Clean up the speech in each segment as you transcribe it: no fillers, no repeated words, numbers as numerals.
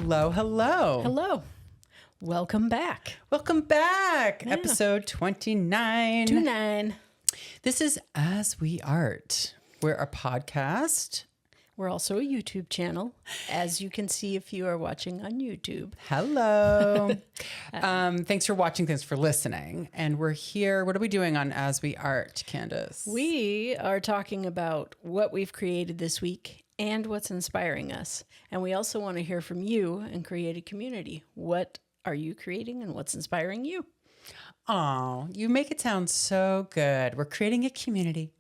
Hello, hello. Hello. Welcome back. Welcome back. Yeah. Episode 29. 29. This is As We Art. We're a podcast. We're also a YouTube channel, as you can see if you are watching on YouTube. Hello. Thanks for watching. Thanks for listening. And we're here. What are we doing on As We Art, Candace? We are talking about what we've created this week and what's inspiring us. And we also want to hear from you and create a community. What are you creating and what's inspiring you? Oh, you make it sound so good. We're creating a community.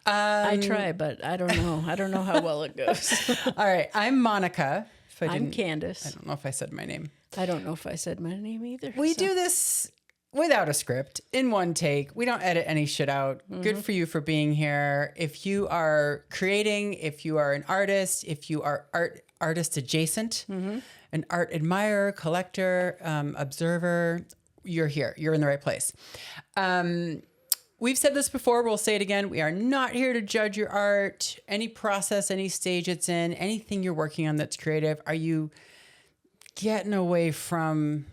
I try, but I don't know. I don't know how well it goes. All right. I'm Monica. I'm Candace. I don't know if I said my name. I don't know if I said my name either. We do this without a script, in one take. We don't edit any shit out. Good for you for being here. If you are creating, if you are an artist, if you are artist adjacent, an art admirer, collector, observer, you're here. You're in the right place. We've said this before. We'll say it again. We are not here to judge your art, any process, any stage it's in, anything you're working on that's creative. Are you getting away from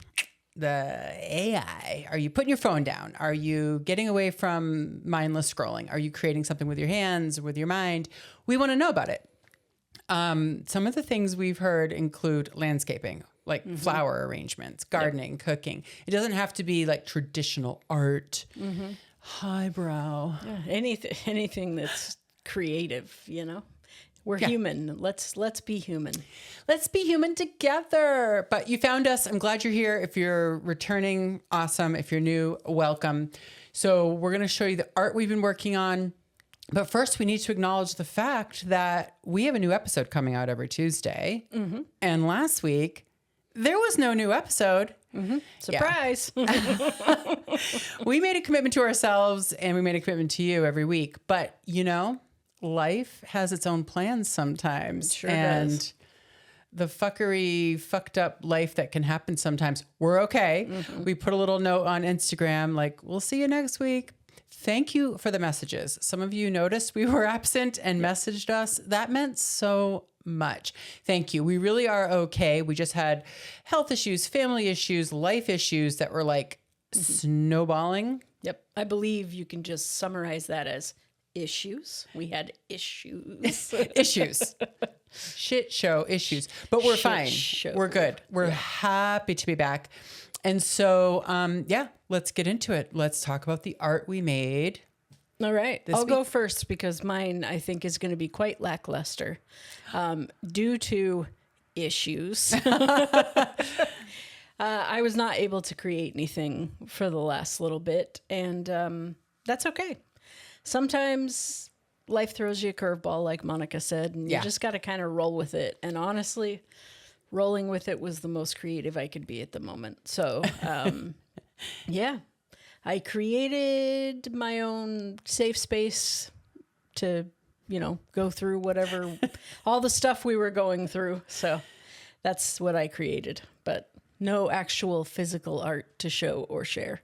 the AI? Are you putting your phone down? Are you getting away from mindless scrolling? Are you creating something with your hands, with your mind? We want to know about it. Some of the things we've heard include landscaping, like flower arrangements, gardening, cooking. It doesn't have to be like traditional art, highbrow. Yeah, anything that's creative, you know. We're human. Let's be human. Let's be human together. But you found us. I'm glad you're here. If you're returning, awesome. If you're new, welcome. So we're going to show you the art we've been working on. But first, we need to acknowledge the fact that we have a new episode coming out every Tuesday. And last week, there was no new episode. Surprise. We made a commitment to ourselves and we made a commitment to you every week. But, you know, life has its own plans sometimes. It sure does. The fuckery, fucked up life that can happen sometimes, we're okay. We put a little note on Instagram like, we'll see you next week. Thank you for the messages. Some of you noticed we were absent and messaged us. That meant so much. Thank you. We really are okay. We just had health issues, family issues, life issues that were like snowballing. Yep. I believe you can just summarize that as issues. We had issues. Issues. Shit show issues. But we're fine. We're good. We're happy to be back. And so, let's get into it. Let's talk about the art we made. All right. I'll go first because mine, I think, is going to be quite lackluster due to issues. I was not able to create anything for the last little bit, and that's okay. Sometimes life throws you a curveball, like Monica said, and you just got to kind of roll with it. And honestly, rolling with it was the most creative I could be at the moment. So, I created my own safe space to, go through whatever, all the stuff we were going through. So that's what I created, but no actual physical art to show or share.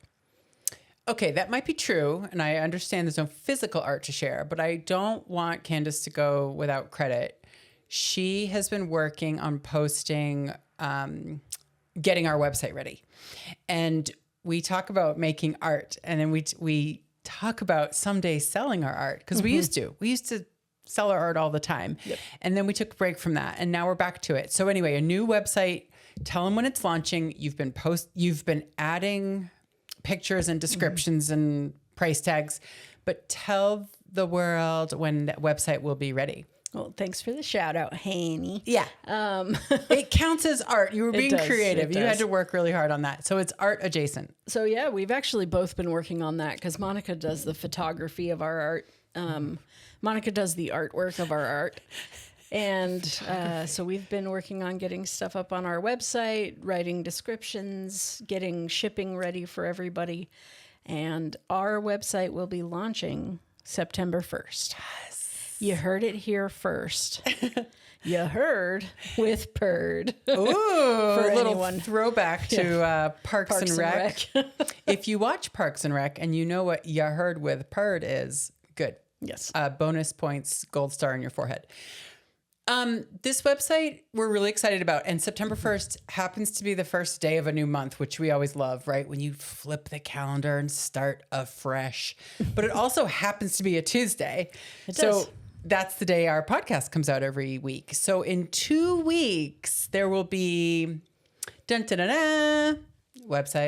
Okay, that might be true. And I understand there's no physical art to share, but I don't want Candace to go without credit. She has been working on posting, getting our website ready. And we talk about making art, and then we talk about someday selling our art, because we used to sell our art all the time. Yep. And then we took a break from that, and now we're back to it. So anyway, a new website, tell them when it's launching. You've been adding pictures and descriptions and price tags, but tell the world when that website will be ready. Well, thanks for the shout out, Hanny. Yeah. It counts as art. You were being creative. You had to work really hard on that. So it's art adjacent. So yeah, we've actually both been working on that because Monica does the photography of our art. Monica does the artwork of our art. And so we've been working on getting stuff up on our website, writing descriptions, getting shipping ready for everybody. And our website will be launching September 1st. Yes. You heard it here first. You heard with Purd. Ooh, for a little anyone. throwback to Parks and Rec. If you watch Parks and Rec and you know what you heard with Purd is, good. Yes. Bonus points, gold star in your forehead. This website we're really excited about, and September 1st happens to be the first day of a new month, which we always love, right? When you flip the calendar and start afresh. But it also happens to be a Tuesday. It so does. that's the day our podcast comes out every week. So in 2 weeks, there will be website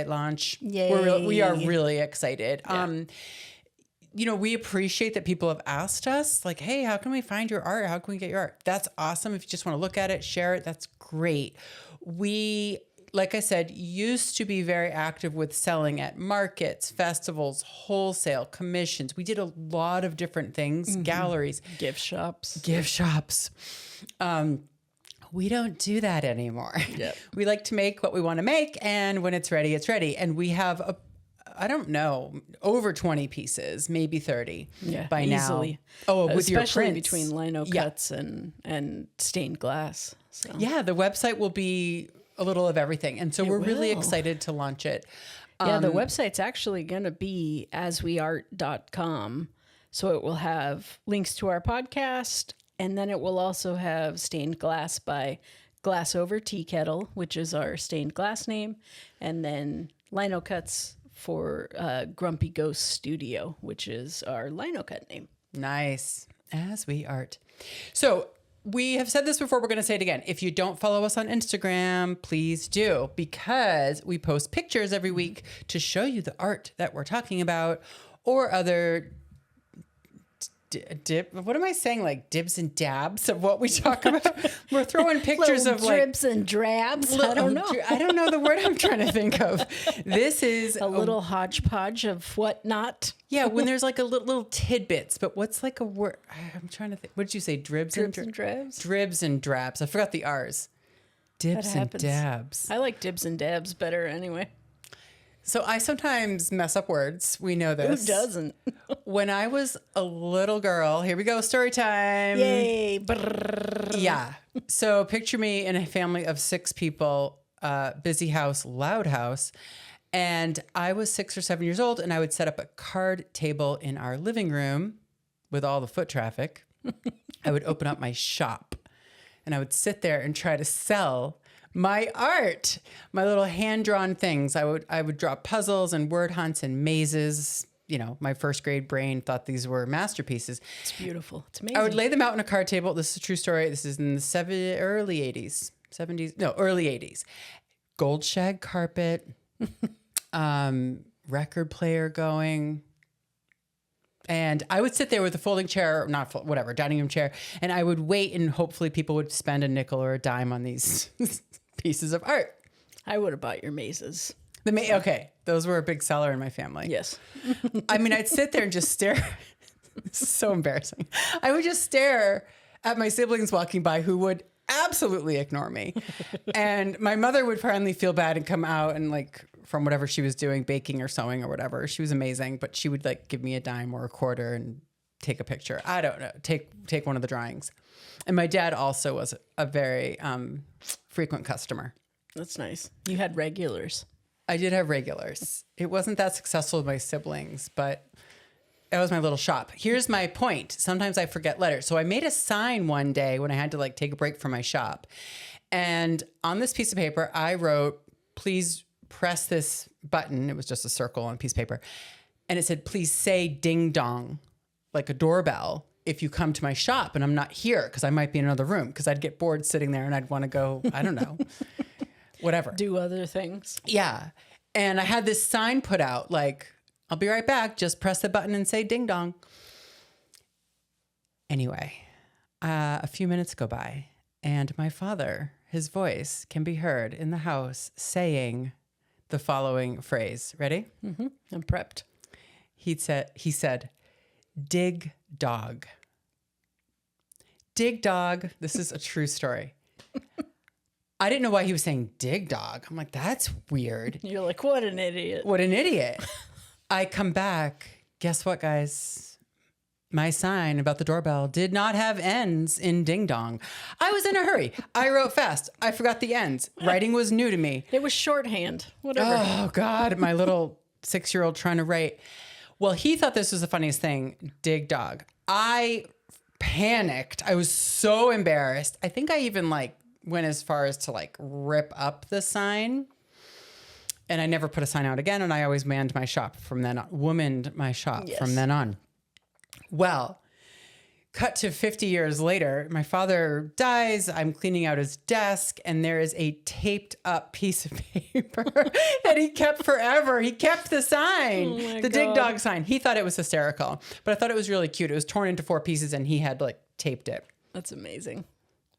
launch. Yay. We are really excited. Yeah. We appreciate that people have asked us, like, hey, how can we find your art? How can we get your art? That's awesome. If you just want to look at it, share it, that's great. We, like I said, used to be very active with selling at markets, festivals, wholesale, commissions. We did a lot of different things, galleries. Gift shops. We don't do that anymore. Yep. We like to make what we want to make, and when it's ready, it's ready. And we have I don't know, over 20 pieces, maybe 30 by easily. Now. Oh, with your especially prints. between lino cuts and stained glass. So. Yeah, the website will be a little of everything. And so we're really excited to launch it. Yeah, the website's actually going to be asweart.com. So it will have links to our podcast, and then it will also have stained glass by Glass Over Teakettle, which is our stained glass name, and then lino cuts for Grumpy Ghost Studio, which is our lino cut name. Nice. As we art. So we have said this before. We're going to say it again. If you don't follow us on Instagram, please do, because we post pictures every week to show you the art that we're talking about, or other what am I saying? Like dibs and dabs of what we talk about. We're throwing pictures of like dribs and drabs. I don't know. I don't know the word I'm trying to think of. This is a little hodgepodge of whatnot. Yeah, when there's like a little tidbits, but what's like a word? I'm trying to think. What did you say? Dribs and drabs? Dribs and drabs. I forgot the R's. Dibs and dabs. I like dibs and dabs better anyway. So I sometimes mess up words. We know this. Who doesn't? When I was a little girl, here we go, story time. Yay. Yeah. So picture me in a family of 6 people, busy house, loud house. And I was 6 or 7 years old, and I would set up a card table in our living room with all the foot traffic. I would open up my shop, and I would sit there and try to sell my art, my little hand-drawn things. I would draw puzzles and word hunts and mazes. My first grade brain thought these were masterpieces. It's beautiful. It's amazing. I would lay them out on a card table. This is a true story. This is in the early 80s. Gold shag carpet, record player going. And I would sit there with a folding chair, dining room chair, and I would wait, and hopefully people would spend a nickel or a dime on these pieces of art. I would have bought your mazes. Okay, those were a big seller in my family. Yes. I mean, I'd sit there and just stare. This is so embarrassing. I would just stare at my siblings walking by, who would absolutely ignore me. And my mother would finally feel bad and come out and from whatever she was doing, baking or sewing or whatever. She was amazing, but she would give me a dime or a quarter and take a picture. I don't know. Take one of the drawings. And my dad also was a very frequent customer. That's nice. You had regulars. I did have regulars. It wasn't that successful with my siblings, but that was my little shop. Here's my point. Sometimes I forget letters. So I made a sign one day when I had to take a break from my shop. And on this piece of paper, I wrote, please press this button. It was just a circle on a piece of paper. And it said, please say ding dong, like a doorbell, if you come to my shop and I'm not here, because I might be in another room, because I'd get bored sitting there and I'd want to go, I don't know, whatever. Do other things. Yeah. And I had this sign put out, I'll be right back. Just press the button and say ding dong. Anyway, a few minutes go by, and my father, his voice can be heard in the house saying the following phrase. Ready? Mm-hmm. I'm prepped. He said, dig dog. Dig dog. This is a true story. I didn't know why he was saying dig dog. I'm like, that's weird. You're like, what an idiot. What an idiot. I come back. Guess what, guys? My sign about the doorbell did not have ends in ding dong. I was in a hurry. I wrote fast. I forgot the ends. Writing was new to me. It was shorthand. Whatever. Oh, God. My little 6-year-old trying to write. Well, he thought this was the funniest thing. Dig dog. I panicked. I was so embarrassed. I think I even like went as far as to like rip up the sign. And I never put a sign out again. And I always manned my shop from then on, womaned my shop from then on. Well, cut to 50 years later, my father dies. I'm cleaning out his desk, and there is a taped up piece of paper that he kept forever. He kept the sign, the Dig Dog sign. He thought it was hysterical, but I thought it was really cute. It was torn into 4 pieces, and he had like taped it. That's amazing.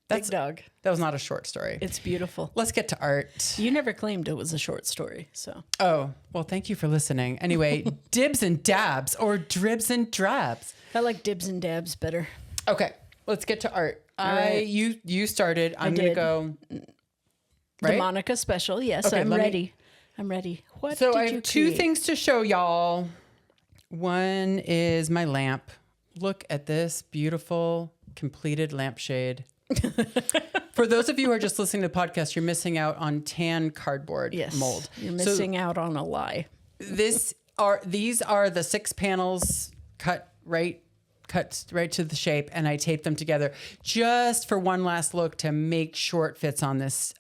That's Dig Dog. That was not a short story. It's beautiful. Let's get to art. You never claimed it was a short story, so. Oh, well, thank you for listening. Anyway, dibs and dabs, or dribs and drabs. I like dibs and dabs better. Okay, let's get to art. right. You started. I'm gonna go. Right? The Monica special. Yes, Okay, I'm ready. I'm ready. What So did I you have 2 create? things to show y'all. One is my lamp. Look at this beautiful completed lampshade. For those of you who are just listening to the podcast, you're missing out on tan cardboard mold. You're missing out on a lie. These are the 6 panels cut right to the shape, and I taped them together just for one last look to make sure it fits on this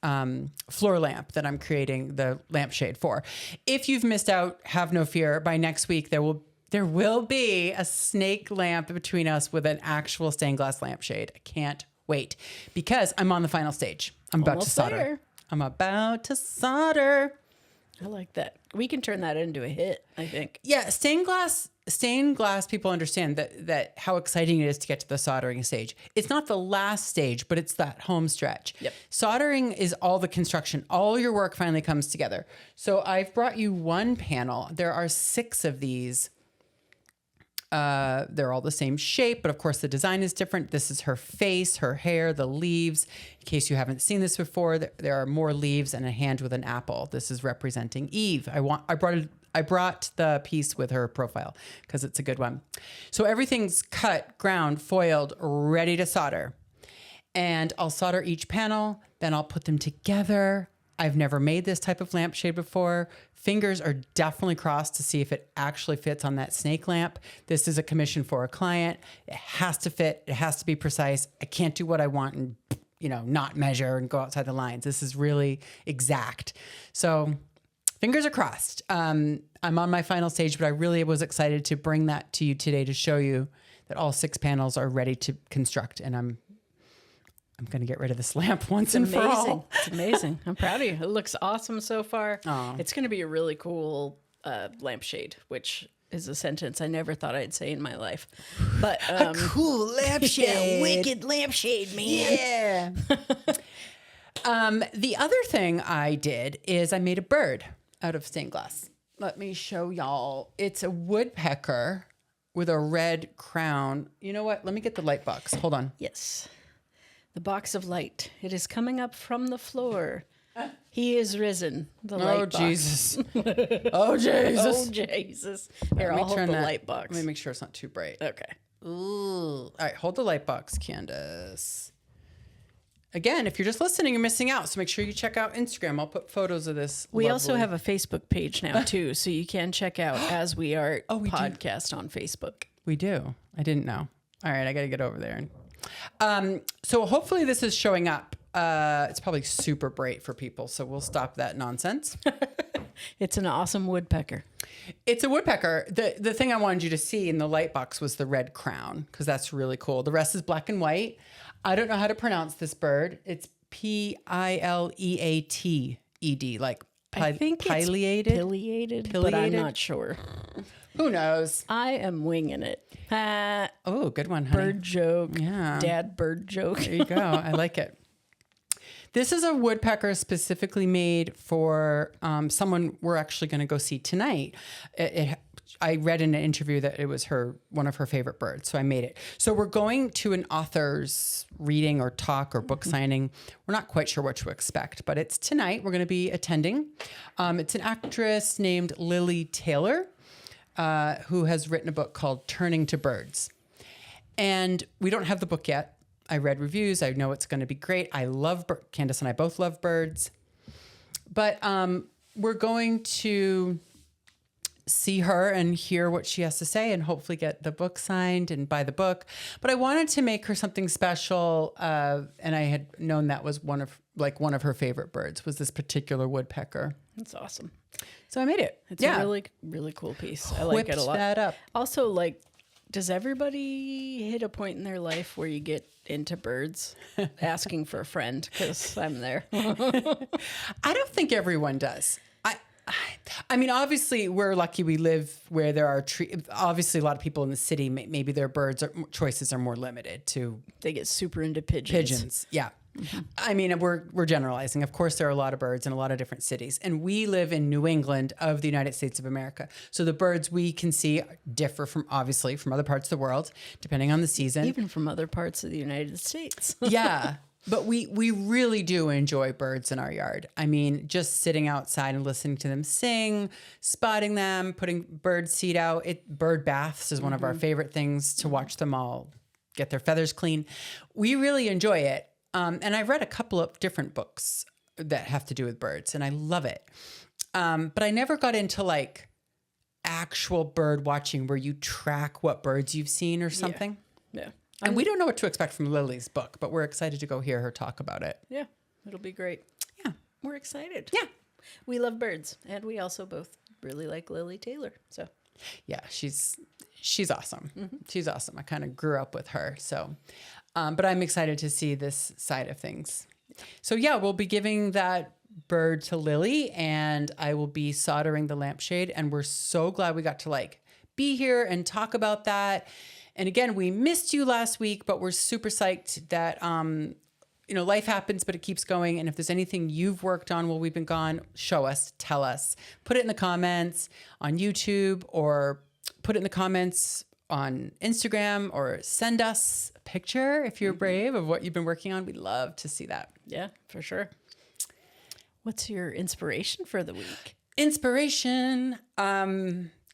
floor lamp that I'm creating the lampshade for. If you've missed out, have no fear. By next week, there will be a snake lamp between us with an actual stained glass lampshade. I can't wait because I'm on the final stage. I'm about to solder. There. I'm about to solder. I like that. We can turn that into a hit, I think. Yeah, stained glass people understand that how exciting it is to get to the soldering stage. It's not the last stage, but it's that home stretch. Yep. Soldering is all the construction. All your work finally comes together. So I've brought you one panel. There are 6 of these. They're all the same shape, but of course the design is different. This is her face, her hair, the leaves. In case you haven't seen this before, there are more leaves and a hand with an apple. This is representing Eve. I brought the piece with her profile because it's a good one. So everything's cut, ground, foiled, ready to solder. And I'll solder each panel, then I'll put them together. I've never made this type of lampshade before. Fingers are definitely crossed to see if it actually fits on that snake lamp. This is a commission for a client. It has to fit. It has to be precise. I can't do what I want and, not measure and go outside the lines. This is really exact. So fingers are crossed. I'm on my final stage, but I really was excited to bring that to you today to show you that all 6 panels are ready to construct. And I'm going to get rid of this lamp once and for all. It's amazing. I'm proud of you. It looks awesome so far. Aw. It's going to be a really cool lampshade, which is a sentence I never thought I'd say in my life. But A cool lampshade. wicked lampshade, man. Yeah. The other thing I did is I made a bird out of stained glass. Let me show y'all. It's a woodpecker with a red crown. You know what? Let me get the light box. Hold on. Yes. The box of light. It is coming up from the floor. He is risen. The light box. Jesus. Oh, Jesus. Oh, Jesus. Here, Let me I'll hold turn the that- light box. Let me make sure it's not too bright. Okay. Ooh. All right, hold the light box, Candace. Again, if you're just listening, you're missing out. So make sure you check out Instagram. I'll put photos of this. We also lovely- have a Facebook page now, too, so you can check out As We Art we do. podcast on Facebook. We do. I didn't know. All right, I got to get over there. So hopefully this is showing up. It's probably super bright for people, so we'll stop that nonsense. It's an awesome woodpecker. It's a woodpecker. The thing I wanted you to see in the light box was the red crown, because that's really cool. The rest is black and white. I don't know how to pronounce this bird. It's Pileated, like I think pileated. it's pileated, but I'm Pileated? not sure. Who knows? I am winging it. Oh, good one, honey. Bird joke. Yeah. Dad bird joke. There you go. I like it. This is a woodpecker specifically made for someone we're actually going to go see tonight. I read in an interview that it was one of her favorite birds, so I made it. So we're going to an author's reading or talk or book signing. We're not quite sure what to expect, but it's tonight. We're going to be attending. It's an actress named Lily Taylor, who has written a book called Turning to Birds. And we don't have the book yet. I read reviews. I know it's going to be great. I love Candace and I both love birds. But we're going to see her and hear what she has to say and hopefully get the book signed and buy the book. But I wanted to make her something special. And I had known that was one of her favorite birds was this particular woodpecker. That's awesome. So I made it. It's a really, really cool piece. I like it a lot. That up. Also, like, does everybody hit a point in their life where you get into birds? Asking for a friend, because I'm there. I don't think everyone does. I mean, obviously, we're lucky we live where there are trees. Obviously, a lot of people in the city, maybe their choices are more limited to. They get super into pigeons. Pigeons, yeah. Mm-hmm. I mean, we're generalizing. Of course, there are a lot of birds in a lot of different cities. And we live in New England of the United States of America. So the birds we can see differ from other parts of the world, depending on the season. Even from other parts of the United States. Yeah. But we really do enjoy birds in our yard. I mean, just sitting outside and listening to them sing, spotting them, putting bird seed out. Bird baths is one of our favorite things to watch them all get their feathers clean. We really enjoy it. And I've read a couple of different books that have to do with birds, and I love it. But I never got into like actual bird watching where you track what birds you've seen or something. Yeah. And we don't know what to expect from Lily's book, but we're excited to go hear her talk about it. Yeah, it'll be great. Yeah. We're excited. Yeah. We love birds, and we also both really like Lily Taylor. So, yeah, she's awesome. Mm-hmm. She's awesome. I kind of grew up with her. So, but I'm excited to see this side of things. So yeah, we'll be giving that bird to Lily, and I will be soldering the lampshade. And we're so glad we got to like be here and talk about that. And again, we missed you last week, but we're super psyched that, life happens, but it keeps going. And if there's anything you've worked on while we've been gone, show us, tell us, put it in the comments on YouTube, or put it in the comments on Instagram, or send us a picture if you're brave of what you've been working on. We'd love to see that. Yeah, for sure. What's your inspiration for the week? Inspiration.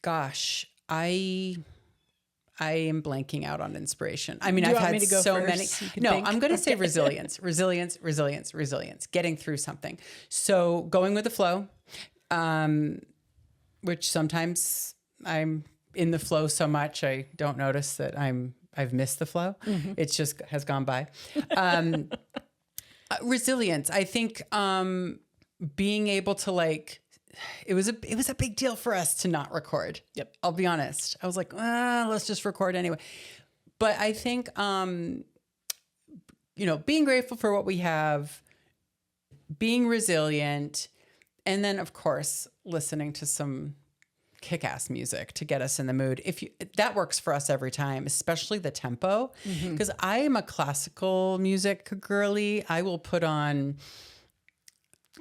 Gosh, I am blanking out on inspiration. I mean, I've had so many. No, I'm going to say resilience, getting through something. So going with the flow, which sometimes I'm in the flow so much, I don't notice that I've missed the flow. Mm-hmm. It just has gone by. Resilience. I think, being able to like, it was a big deal for us to not record. Yep. I'll be honest. I was like, let's just record anyway. But I think, being grateful for what we have, being resilient, and then of course, listening to some kick-ass music to get us in the mood. That works for us every time, especially the tempo. Because I am a classical music girly. I will put on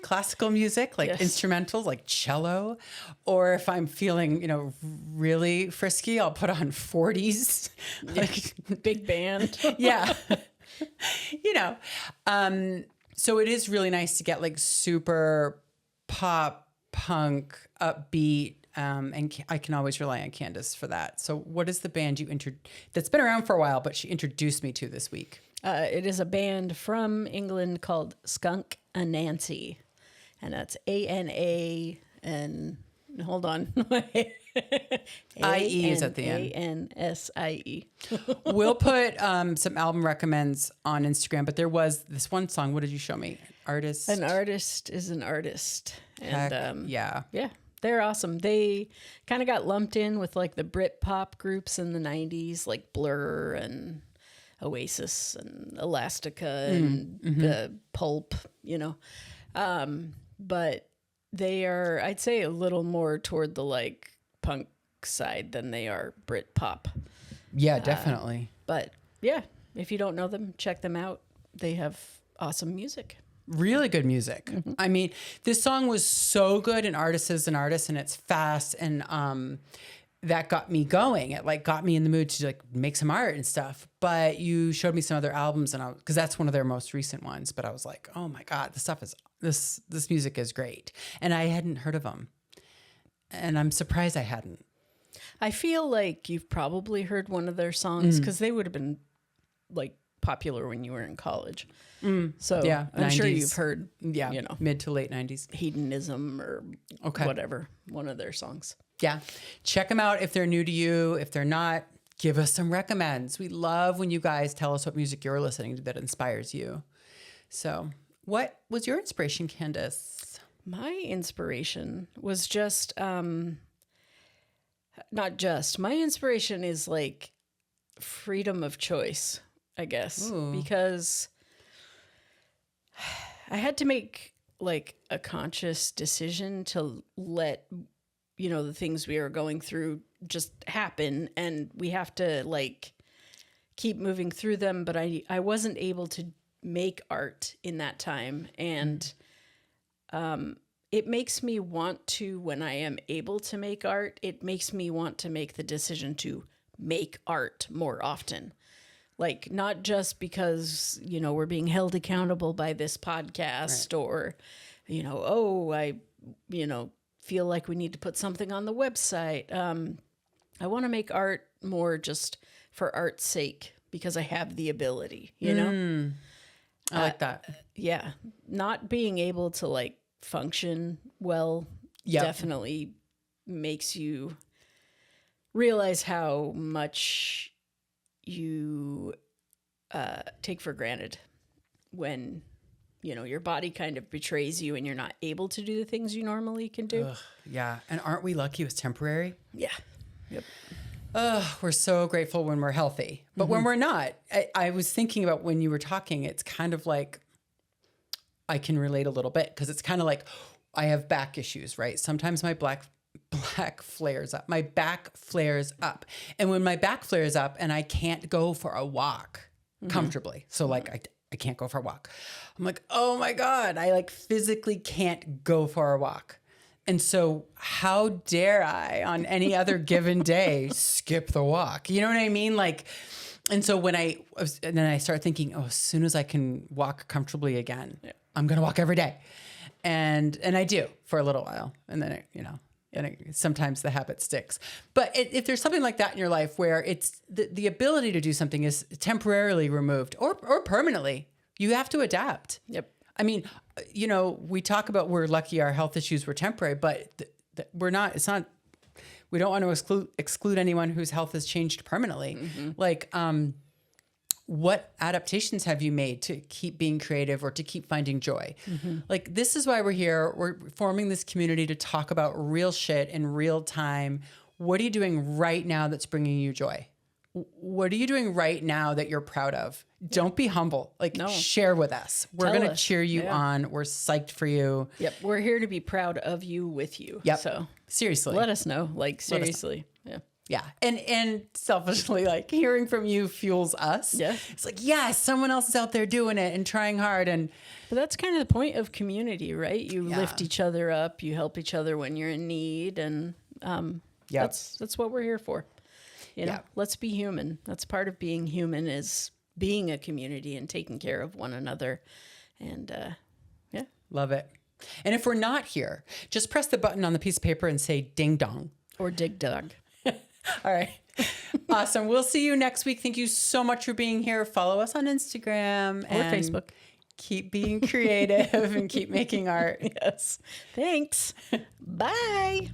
classical music, like instrumentals, like cello, or if I'm feeling, really frisky, I'll put on 40s, like big band. Yeah. So it is really nice to get like super pop, punk, upbeat, and I can always rely on Candace for that. So what is the band that's been around for a while, but she introduced me to this week? It is a band from England called Skunk Anansie. And that's ANA and hold on. IE is at the end. ANSIE. We'll put some album recommends on Instagram, but there was this one song. What did you show me? Artist. An artist is an artist. And yeah. Yeah. They're awesome. They kind of got lumped in with like the Brit pop groups in the 90s, like Blur and Oasis and Elastica and the Pulp, but they are, I'd say, a little more toward the like punk side than they are Brit pop. Yeah, definitely. But yeah, if you don't know them, check them out. They have awesome music. Really good music. Mm-hmm. I mean, this song was so good, and Artist is an Artist, and it's fast, and that got me going. It like got me in the mood to like make some art and stuff. But you showed me some other albums, and because that's one of their most recent ones. But I was like, oh my God, this music is great, and I hadn't heard of them, and I'm surprised I hadn't. I feel like you've probably heard one of their songs because they would have been like popular when you were in college. So yeah, I'm 90s. Sure you've heard, mid to late 90s. Hedonism or whatever, one of their songs. Yeah. Check them out if they're new to you. If they're not, give us some recommends. We love when you guys tell us what music you're listening to that inspires you. So what was your inspiration, Candace? My inspiration was just, not just, my inspiration is like freedom of choice, I guess, because I had to make like a conscious decision to let, the things we are going through just happen, and we have to like keep moving through them. But I wasn't able to make art in that time. And, it makes me want to, when I am able to make art, it makes me want to make the decision to make art more often. Like, not just because, we're being held accountable by this podcast, or, I feel like we need to put something on the website. I want to make art more just for art's sake because I have the ability, I like that. Yeah. Not being able to like function well definitely makes you realize how much you take for granted when your body kind of betrays you and you're not able to do the things you normally can do. Yeah. And aren't we lucky it was temporary? Yeah. Yep. We're so grateful when we're healthy. But when we're not, I was thinking about when you were talking, it's kind of like, I can relate a little bit because it's kind of like I have back issues, right? Sometimes my back flares up. My back flares up. And when my back flares up and I can't go for a walk comfortably, so like I can't go for a walk, I'm like, oh my God, I like physically can't go for a walk. And so how dare I on any other given day skip the walk? You know what I mean? Like, and so and then I start thinking, as soon as I can walk comfortably again, I'm going to walk every day. And I do for a little while. And then, sometimes the habit sticks. But if there's something like that in your life where it's the ability to do something is temporarily removed or permanently, you have to adapt. Yep. I mean, we talk about we're lucky our health issues were temporary, but we're not, we don't want to exclude anyone whose health has changed permanently. Like, what adaptations have you made to keep being creative or to keep finding joy? Like, this is why we're here. We're forming this community to talk about real shit in real time. What are you doing right now that's bringing you joy? What are you doing right now that you're proud of? Don't be humble. Like, share with us. We're going to cheer you on. We're psyched for you. Yep. We're here to be proud of you with you. Yep. So seriously, let us know. Like, seriously. Yeah. Yeah. And selfishly, like, hearing from you fuels us. Yeah. It's like, yes, someone else is out there doing it and trying hard. But that's kind of the point of community, right? You lift each other up. You help each other when you're in need. And that's what we're here for. Let's be human. That's part of being human, is being a community and taking care of one another. And love it. And if we're not here, just press the button on the piece of paper and say ding dong. Or dig dug. All right. Awesome. We'll see you next week. Thank you so much for being here. Follow us on Instagram or Facebook. Keep being creative and keep making art. Yes. Thanks. Bye.